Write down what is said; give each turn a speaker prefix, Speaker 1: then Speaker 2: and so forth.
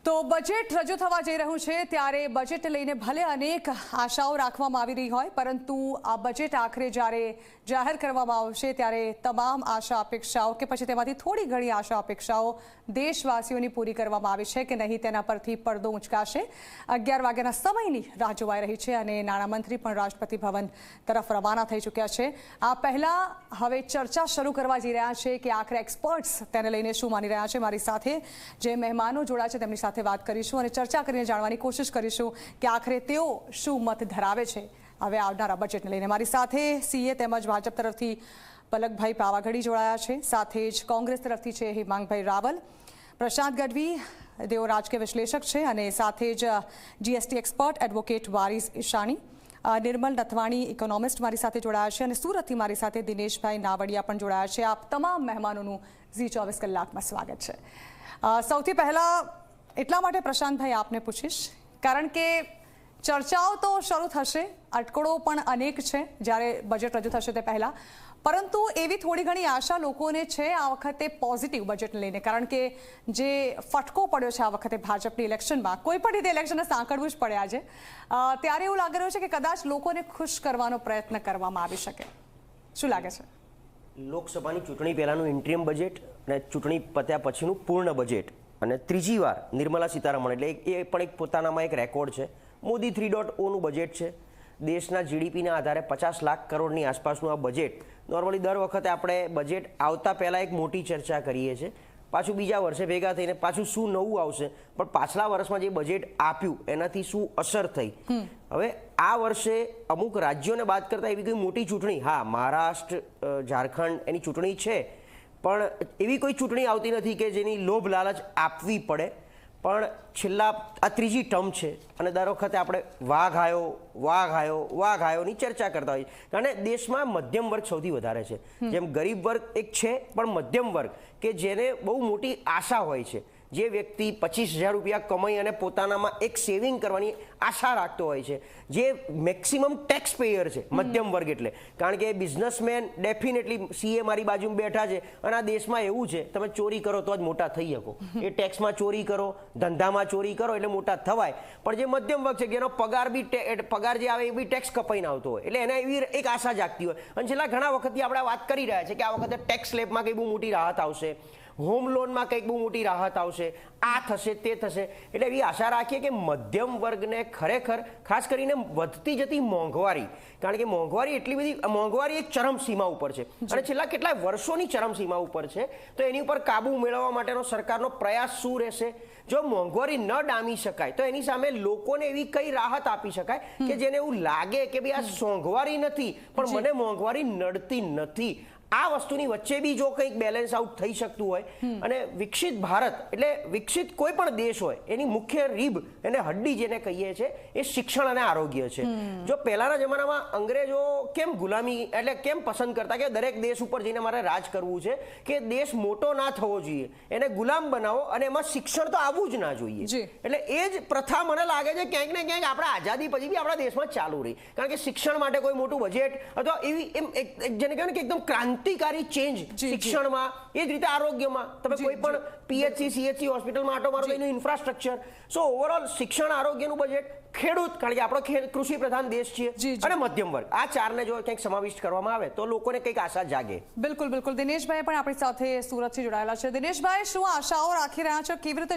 Speaker 1: તો બજેટ રજૂ થવા જઈ રહ્યું છે ત્યારે બજેટ લઈને ભલે અનેક આશાઓ રાખવામાં આવી રહી હોય, પરંતુ આ બજેટ આખરે જ્યારે જાહેર કરવામાં આવશે ત્યારે તમામ આશા અપેક્ષાઓ કે પછી તેમાંથી થોડી ઘણી આશા અપેક્ષાઓ દેશવાસીઓની પૂરી કરવામાં આવી છે કે નહીં તેના પરથી પડદો ઉંચકાશે। 11 વાગ્યાના સમયની રાહ જોવાઈ રહી છે અને નાણામંત્રી પણ રાષ્ટ્રપતિ ભવન તરફ રવાના થઈ ચૂક્યા છે। આ પહેલા હવે ચર્ચા શરૂ કરવા જઈ રહ્યા છે કે આખરે એક્સપર્ટ્સ તેને લઈને શું માની રહ્યા છે। મારી સાથે જે મહેમાનો જોડાયા છે તેમની સાથે વાત કરીશું અને ચર્ચા કરીને જાણવાની કોશિશ કરીશું કે આખરે તેઓ શું મત ધરાવે છે હવે આવનારા બજેટને લઈને। મારી સાથે સીએ તેમજ ભાજપ તરફથી પલકભાઈ પાવાગઢી જોડાયા છે, સાથે જ કોંગ્રેસ તરફથી છે હિમાંગભાઈ રાવલ, પ્રશાંત ગઢવી તેઓ રાજકીય વિશ્લેષક છે અને સાથે જ જીએસટી એક્સપર્ટ એડવોકેટ વારીસ ઈશાણી, નિર્મલ નથવાણી ઇકોનોમિસ્ટ મારી સાથે જોડાયા છે અને સુરતથી મારી સાથે દિનેશભાઈ નાવડિયા પણ જોડાયા છે। આપ તમામ મહેમાનોનું ઝી24 કલાકમાં સ્વાગત છે। સૌથી પહેલા એટલા માટે પ્રશાંતભાઈ આપને પૂછીશ કારણ કે ચર્ચાઓ તો શરૂ થશે, અટકળો પણ અનેક છે જ્યારે બજેટ રજૂ થશે તે પહેલાં, પરંતુ એવી થોડી ઘણી આશા લોકોને છે આ વખતે પોઝિટિવ બજેટને લઈને, કારણ કે જે ફટકો પડ્યો છે આ વખતે ભાજપની ઇલેક્શનમાં, કોઈ પણ રીતે ઇલેક્શનને સાંકળવું જ પડે આજે, ત્યારે એવું લાગી રહ્યું છે કે કદાચ લોકોને ખુશ કરવાનો પ્રયત્ન કરવામાં આવી શકે। શું લાગે છે?
Speaker 2: લોકસભાની ચૂંટણી પહેલાનું ઇન્ટ્રીમ બજેટ અને ચૂંટણી પત્યા પછીનું પૂર્ણ બજેટ અને ત્રીજી વાર નિર્મલા સીતારમણ, એટલે એ પણ એક પોતાનામાં એક રેકોર્ડ છે। મોદી 3.0નું બજેટ છે। દેશના જીડીપીના આધારે 50 લાખ કરોડની આસપાસનું આ બજેટ, નોર્મલી દર વખતે આપણે બજેટ આવતા પહેલાં એક મોટી ચર્ચા કરીએ છીએ, પાછું બીજા વર્ષે ભેગા થઈને પાછું શું નવું આવશે, પણ પાછલા વર્ષમાં જે બજેટ આપ્યું એનાથી શું અસર થઈ। હવે આ વર્ષે અમુક રાજ્યોને બાદ કરતાં એવી કોઈ મોટી ચૂંટણી, હા મહારાષ્ટ્ર, ઝારખંડ એની ચૂંટણી છે, પણ એવી કોઈ ચૂંટણી આવતી નથી કે જેની લોભ લાલચ આપવી પડે। પણ છેલ્લા આ ત્રીજી ટર્મ છે અને દર વખતે આપણે વાઘ આવ્યોની ચર્ચા કરતા હોઈએ, કારણ દેશમાં મધ્યમ વર્ગ સૌથી વધારે છે। જેમ ગરીબ વર્ગ એક છે, પણ મધ્યમ વર્ગ કે જેને બહુ મોટી આશા હોય છે, જે વ્યક્તિ 25,000 રૂપિયા કમાઈ અને પોતાનામાં એક સેવિંગ કરવાની આશા રાખતો હોય છે, જે મેક્સિમમ ટેક્સ પેયર છે મધ્યમ વર્ગ, એટલે કારણ કે બિઝનેસમેન ડેફિનેટલી સીએ મારી બાજુમાં બેઠા છે અને આ દેશમાં એવું છે તમે ચોરી કરો તો જ મોટા થઈ શકો, એ ટેક્સમાં ચોરી કરો, ધંધામાં ચોરી કરો એટલે મોટા થવાય, પણ જે મધ્યમ વર્ગ છે કે એનો પગાર જે આવે એ બી ટેક્સ કપાઈને આવતો હોય, એટલે એને એવી એક આશા જાગતી હોય। અને છેલ્લા ઘણા વખતથી આપણે વાત કરી રહ્યા છે કે આ વખતે ટેક્સ સ્લેબમાં કંઈ બહુ મોટી રાહત આવશે, હોમ લોનમાં કંઈક બહુ મોટી રાહત આવશે, આ થશે તે થશે, એટલે એવી આશા રાખીએ કે મધ્યમ વર્ગને ખરેખર ખાસ કરીને વધતી જતી મોંઘવારી, કારણ કે મોંઘવારી એટલી બધી, મોંઘવારી એક ચરમસીમા ઉપર છે અને છેલ્લા કેટલાય વર્ષોની ચરમસીમા ઉપર છે, તો એની ઉપર કાબુ મેળવવા માટેનો સરકારનો પ્રયાસ શું રહેશે? જો મોંઘવારી ન ડામી શકાય તો એની સામે લોકોને એવી કઈ રાહત આપી શકાય કે જેને એવું લાગે કે ભાઈ આ મોંઘવારી નથી પણ મને મોંઘવારી નડતી નથી। આ વસ્તુની વચ્ચે બી જો કંઈક બેલેન્સ આઉટ થઈ શકતું હોય, અને વિકસિત ભારત એટલે વિકસિત કોઈ પણ દેશ હોય એની મુખ્ય રીબ એને હડ્ડી જેને કહીએ છીએ એ શિક્ષણ અને આરોગ્ય છે। જો પહેલાના જમાનામાં અંગ્રેજો કેમ ગુલામી એટલે કેમ પસંદ કરતા કે દરેક દેશ ઉપર જઈને મારે રાજ કરવું છે, કે દેશ મોટો ના થવો જોઈએ, એને ગુલામ બનાવો અને એમાં શિક્ષણ તો આવવું જ ના જોઈએ, એટલે એ જ પ્રથા મને લાગે છે ક્યાંક ને ક્યાંક આપણા આઝાદી પછી બી આપણા દેશમાં ચાલુ રહી, કારણ કે શિક્ષણ માટે કોઈ મોટું બજેટ અથવા એવી એમ જેને કહેવાય કે એકદમ ક્રાંતિકારી ચેન્જ શિક્ષણમાં, એ જ રીતે આરોગ્યમાં તમે કોઈ પણ પીએચસી સીએચસી હોસ્પિટલમાં આટો મારો એનું ઇન્ફ્રાસ્ટ્રક્ચર, સો ઓવરઓલ શિક્ષણ આરોગ્યનું બજેટ, ખેડૂત, કારણ કે આપણો કૃષિ પ્રધાન દેશ છે, અને મધ્યમ વર્ગ, આ ચારને જો કંઈક સમાવિષ્ટ કરવામાં આવે તો લોકોને કંઈક આશા જાગે।
Speaker 1: બિલકુલ બિલકુલ, દિનેશભાઈ પણ આપણી સાથે સુરતથી જોડાયેલા છે। દિનેશભાઈ, શું આશાઓ રાખી રહ્યા છો, કેવી રીતે